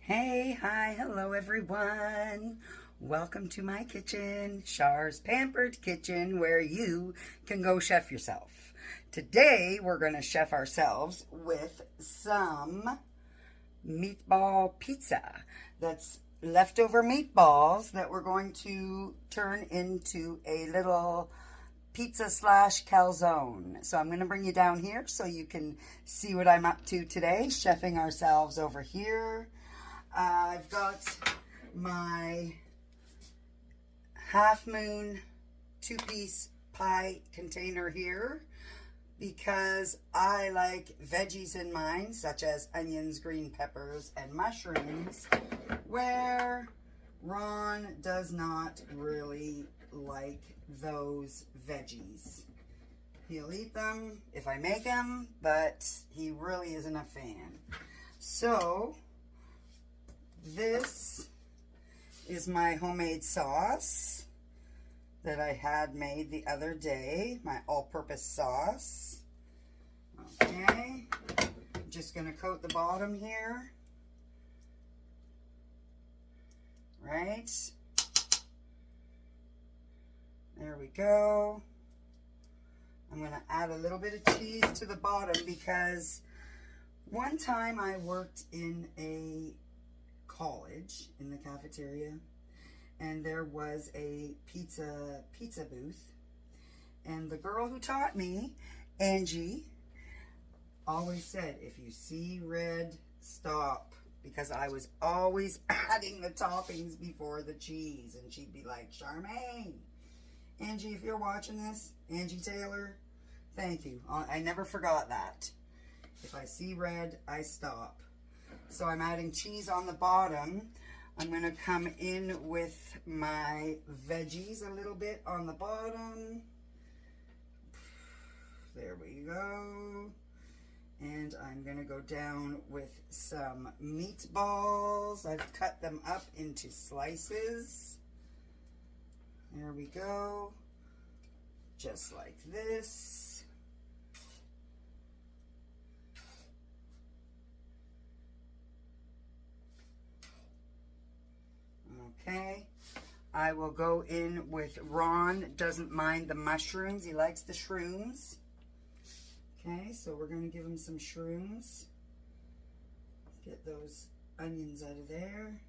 Hey, hi, hello everyone. Welcome to my kitchen, Char's Pampered Kitchen, where you can go chef yourself. Today we're going to chef ourselves with some meatball pizza. That's leftover meatballs that we're going to turn into a little pizza slash calzone. So I'm going to bring you down here so you can see what I'm up to today, chefing ourselves over here. I've got my Half Moon 2-piece pie container here because I like veggies in mine, such as onions, green peppers, and mushrooms, where Ron does not really like those veggies. He'll eat them if I make them, but he really isn't a fan. So this is my homemade sauce that I had made the other day, my all-purpose sauce. Okay, I'm just going to coat the bottom here. Right. There we go. I'm going to add a little bit of cheese to the bottom because one time I worked in a college in the cafeteria, and there was a pizza booth, and the girl who taught me, Angie, always said, if you see red, stop, because I was always adding the toppings before the cheese, and she'd be like, Charmaine, Angie, if you're watching this, Angie Taylor, thank you. I never forgot that. If I see red, I stop. So I'm adding cheese on the bottom. I'm going to come in with my veggies a little bit on the bottom. There we go. And I'm going to go down with some meatballs. I've cut them up into slices. There we go. Just like this. Okay, I will go in with Ron. Doesn't mind the mushrooms. He likes the shrooms. Okay, so we're going to give him some shrooms. Get those onions out of there.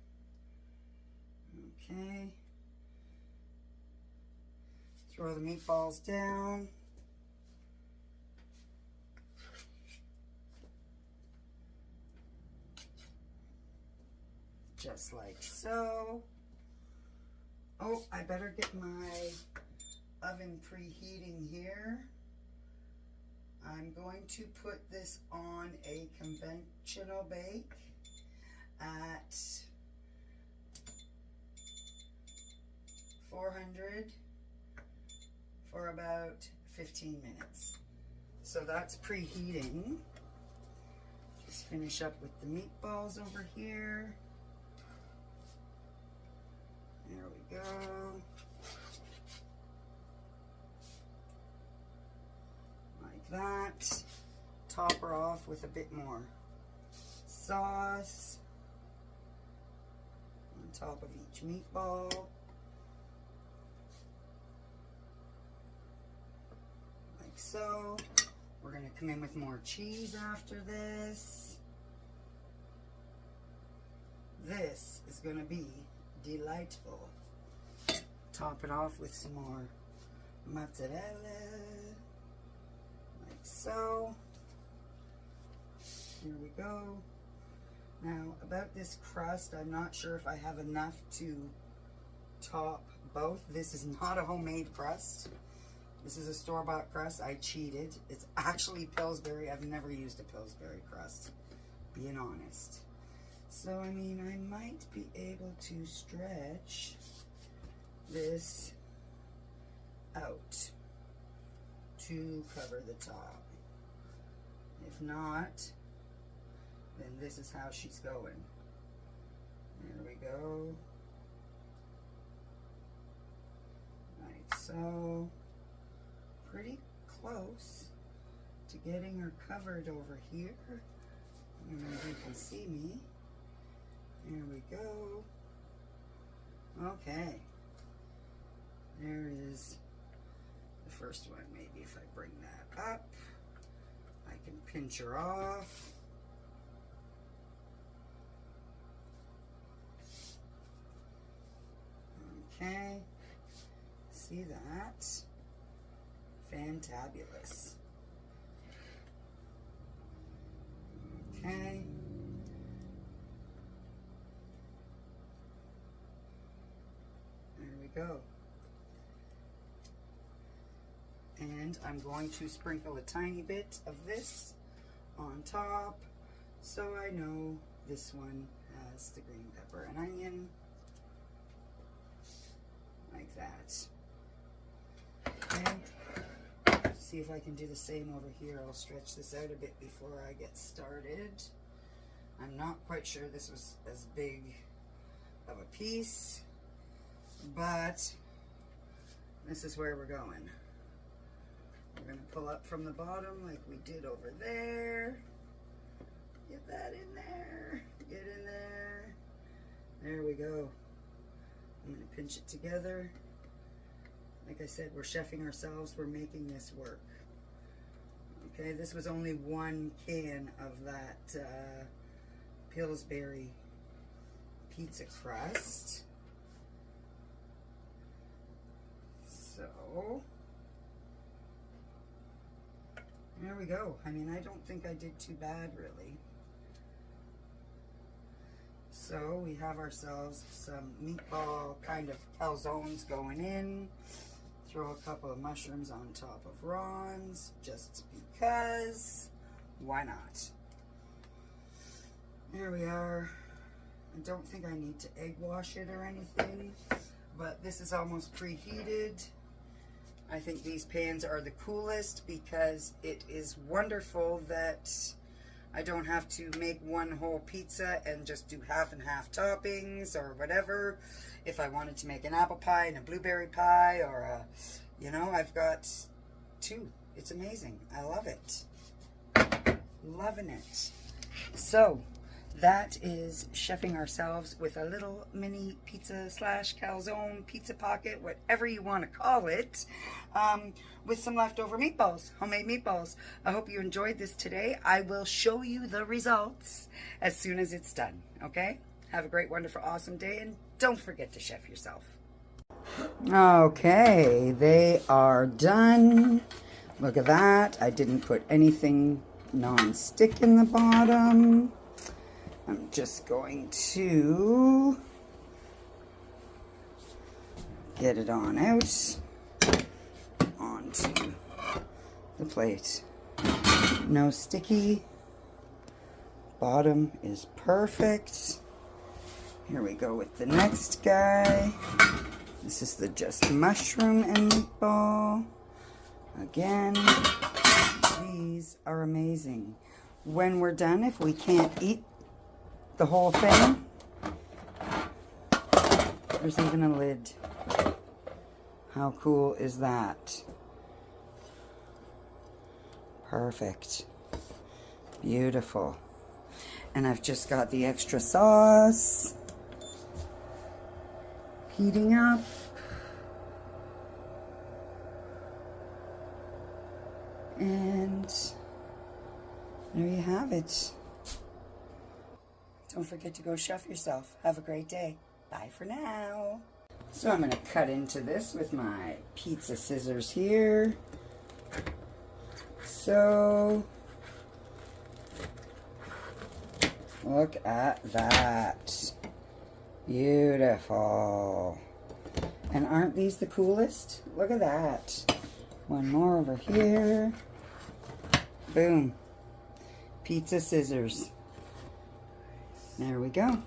Okay. Throw the meatballs down. Just like so. Oh, I better get my oven preheating here. I'm going to put this on a conventional bake at 400 for about 15 minutes. So that's preheating. Just finish up with the meatballs over here. There we go. Like that. Top her off with a bit more sauce on top of each meatball. Like so. We're going to come in with more cheese after this. This is going to be delightful. Top it off with some more mozzarella, like so. Here we go. Now, about this crust, I'm not sure if I have enough to top both. This is not a homemade crust. This is a store-bought crust. I cheated. It's actually Pillsbury. I've never used a Pillsbury crust, being honest. So, I mean, I might be able to stretch this out to cover the top. If not, then this is how she's going. There we go. Like so. Pretty close to getting her covered over here. I don't know if you can see me. There we go. Okay. There is the first one. Maybe if I bring that up, I can pinch her off. Okay. See that? Fantabulous. Okay. There we go. And I'm going to sprinkle a tiny bit of this on top so I know this one has the green pepper and onion. Like that. Okay. See if I can do the same over here. I'll stretch this out a bit before I get started. I'm not quite sure this was as big of a piece, but this is where we're going. We're going to pull up from the bottom like we did over there. Get that in there. Get in there. There we go. I'm going to pinch it together. Like I said, we're chefing ourselves. We're making this work. Okay, this was only one can of that Pillsbury pizza crust. So, there we go. I mean, I don't think I did too bad, really. So we have ourselves some meatball kind of calzones going in. Throw a couple of mushrooms on top of Ron's, just because. Why not? Here we are. I don't think I need to egg wash it or anything, but this is almost preheated. I think these pans are the coolest because it is wonderful that I don't have to make one whole pizza and just do half and half toppings or whatever. If I wanted to make an apple pie and a blueberry pie or a, you know, I've got two. It's amazing. I love it. Loving it. So that is chefing ourselves with a little mini pizza slash calzone pizza pocket, whatever you want to call it, with some leftover meatballs, homemade meatballs. I hope you enjoyed this today. I will show you the results as soon as it's done, okay? Have a great, wonderful, awesome day, and don't forget to chef yourself. Okay, they are done. Look at that. I didn't put anything non-stick in the bottom. I'm just going to get it on out onto the plate. No sticky. Bottom is perfect. Here we go with the next guy. This is the just mushroom and meatball. Again, these are amazing. When we're done, if we can't eat the whole thing, there's even a lid. How cool is that? Perfect. Beautiful. And I've just got the extra sauce heating up. And there you have it. Don't forget to go chef yourself. Have a great day. Bye for now. So I'm going to cut into this with my pizza scissors here. So look at that. Beautiful. And aren't these the coolest? Look at that. One more over here. Boom. Pizza scissors. There we go.